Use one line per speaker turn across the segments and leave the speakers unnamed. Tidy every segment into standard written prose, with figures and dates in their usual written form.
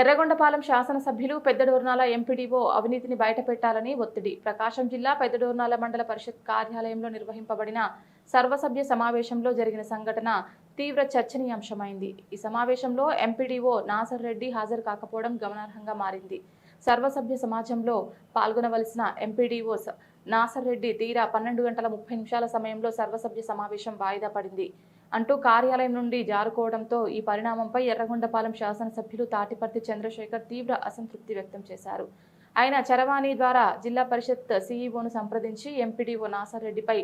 ఎర్రగొండపాలెం శాసనసభ్యులు పెద్దడోర్నాల ఎంపీడీఓ అవినీతిని బయటపెట్టాలని ఒత్తిడి. ప్రకాశం జిల్లా పెద్దడోర్నాల మండల పరిషత్ కార్యాలయంలో నిర్వహింపబడిన సర్వసభ్య సమావేశంలో జరిగిన సంఘటన తీవ్ర చర్చనీయాంశమైంది. ఈ సమావేశంలో ఎంపీడీఓ నాసర్ రెడ్డి హాజరు కాకపోవడం గమనార్హంగా మారింది. సర్వసభ్య సమాజంలో పాల్గొనవలసిన ఎంపీడీఓ నాసర్ రెడ్డి తీరా 12:30 సమయంలో సర్వసభ్య సమావేశం వాయిదా పడింది అంటూ కార్యాలయం నుండి జారుకోవడంతో ఈ పరిణామంపై ఎర్రగొండపాలెం శాసనసభ్యులు తాటిపర్తి చంద్రశేఖర్ తీవ్ర అసంతృప్తి వ్యక్తం చేశారు. ఆయన చరవాణి ద్వారా జిల్లా పరిషత్ సీఈఓను సంప్రదించి ఎంపీడీఓ నాసర్ రెడ్డిపై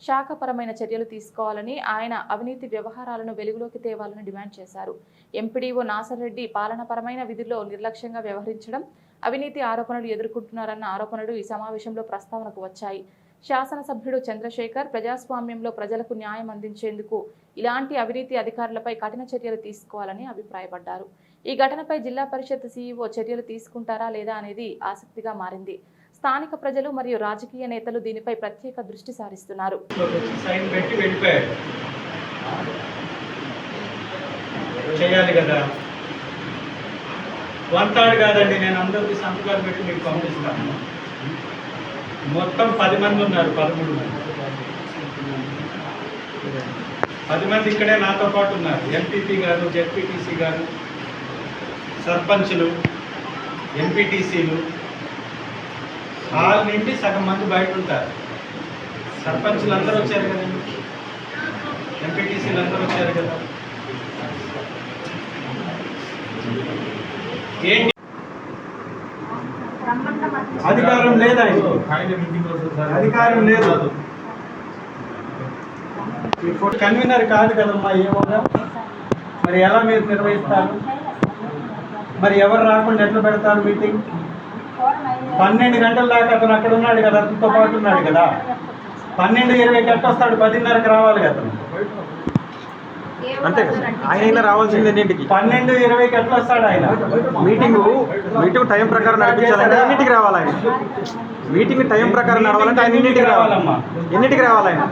శాఖపరమైన చర్యలు తీసుకోవాలని, ఆయన అవినీతి వ్యవహారాలను వెలుగులోకి తేవాలని డిమాండ్ చేశారు. ఎంపీడీఓ నాసర్ రెడ్డి పాలనాపరమైన విధుల్లో నిర్లక్ష్యంగా వ్యవహరించడం, అవినీతి ఆరోపణలు ఎదుర్కొంటున్నారన్న ఆరోపణలు ఈ సమావేశంలో ప్రస్తావనకు వచ్చాయి. శాసనసభ్యుడు చంద్రశేఖర్ ప్రజాస్వామ్యంలో ప్రజలకు న్యాయం అందించేందుకు ఇలాంటి అవినీతి అధికారులపై కఠిన చర్యలు తీసుకోవాలని అభిప్రాయపడ్డారు. ఈ ఘటనపై జిల్లా పరిషత్ సీఈఓ చర్యలు తీసుకుంటారా లేదా అనేది ఆసక్తిగా మారింది. స్థానిక ప్రజలు మరియు రాజకీయ నేతలు దీనిపై ప్రత్యేక దృష్టి సారిస్తున్నారు.
కాదండి, నేను అందరికీ సంతకాలు పెట్టి మీకు పంపిస్తాను. మొత్తం 10 మంది ఉన్నారు, 13 మంది. 10 మంది ఇక్కడే నాతో పాటు ఉన్నారు. ఎంపీపీ గారు, జెడ్పీటీసీ గారు, సర్పంచులు, ఎంపీటీసీలు. హాల్ నుండి సగం మంది బయట ఉంటారు. సర్పంచులు అందరూ వచ్చారు కదండి, ఎంపీటీసీలు అందరూ వచ్చారు కదా. ఏంటి అధికారం లేదా? అధికారం లేదు. కన్వీనర్ కాదు కదమ్మా ఏమోగా. మరి ఎలా మీరు నిర్వహిస్తారు? మరి ఎవరు రాకుండా ఎట్లా పెడతారు మీటింగ్? 12 గంటల దాకా అతను అక్కడ ఉన్నాడు కదా, అతనితో పాటు ఉన్నాడు కదా. 12:20కి ఎట్లా వస్తాడు? 10:30కి రావాలి కదా అతను.
అంతే కదా, ఆయన రావాల్సింది ఎన్నింటికి?
12:20కి ఎట్లా వస్తాడు ఆయన?
మీటింగ్ టైం ప్రకారం నడిపించాలంటే ఎన్నింటికి రావాలి ఆయన? మీటింగ్ టైం ప్రకారం నడవాలంటే ఆయన ఎన్నింటికి రావాలమ్మా? ఎన్నింటికి రావాలి ఆయన?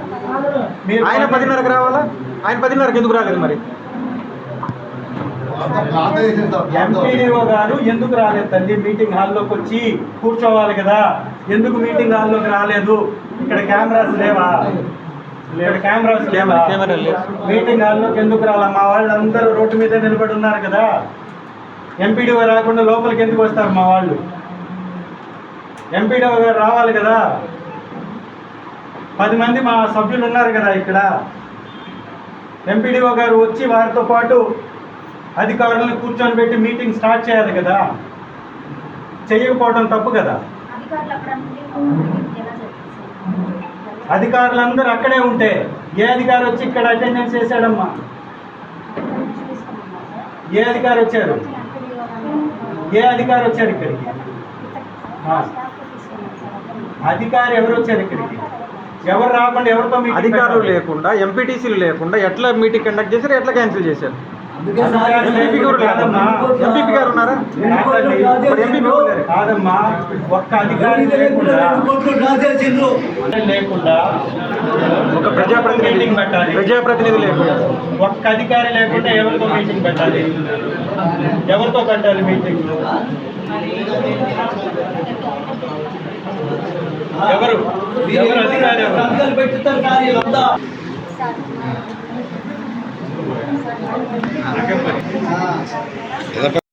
ఆయన 10:30కి రావాలా? ఆయన 10:30కి ఎందుకు రాలేదు? మరి
ఎంపీడీఓ గారు ఎందుకు రాలేదు తల్లి? మీటింగ్ హాల్లోకి వచ్చి కూర్చోవాలి కదా. ఎందుకు మీటింగ్ హాల్లోకి రాలేదు? ఇక్కడ కెమెరాస్ లేవా? మీటింగ్ హాల్లోకి ఎందుకు రాలా? మా వాళ్ళందరూ రోడ్డు మీదే నిలబడి ఉన్నారు కదా. ఎంపీడీఓ రాకుండా లోపలికి ఎందుకు వస్తారు మా వాళ్ళు? ఎంపీడీఓ గారు రావాలి కదా. 10 మంది మా సభ్యులు ఉన్నారు కదా ఇక్కడ. ఎంపీడీఓ గారు వచ్చి వారితో పాటు అధికారులను కూర్చొని పెట్టి మీటింగ్ స్టార్ట్ చేయాలి కదా. చేయకపోవడం తప్పు కదా. అధికారులందరూ అక్కడే ఉంటే ఏ అధికారి వచ్చి ఇక్కడ అటెండెన్స్ చేశాడమ్మా? ఏ అధికారి వచ్చారు? ఏ అధికారి వచ్చారు ఇక్కడికి? అధికారి ఎవరు వచ్చారు ఇక్కడికి? ఎవరు రాకుండా ఎవరితో?
అధికారులు లేకుండా, ఎంపీటీసీలు లేకుండా ఎట్లా మీటింగ్ కండక్ట్ చేశారు? ఎట్లా క్యాన్సిల్ చేశారు? ఎంపీపీ గారు ఉన్నారా?
కాదమ్మా, ఒక్క అధికారి లేకుండా
ఒక ప్రజాప్రతినిధి లేకుండా,
ఒక్క అధికారి లేకుండా ఎవరితో మీటింగ్ పెట్టాలి? ఎవరితో పెట్టాలి మీటింగ్? ఎవరు అధికారి? ఎవరు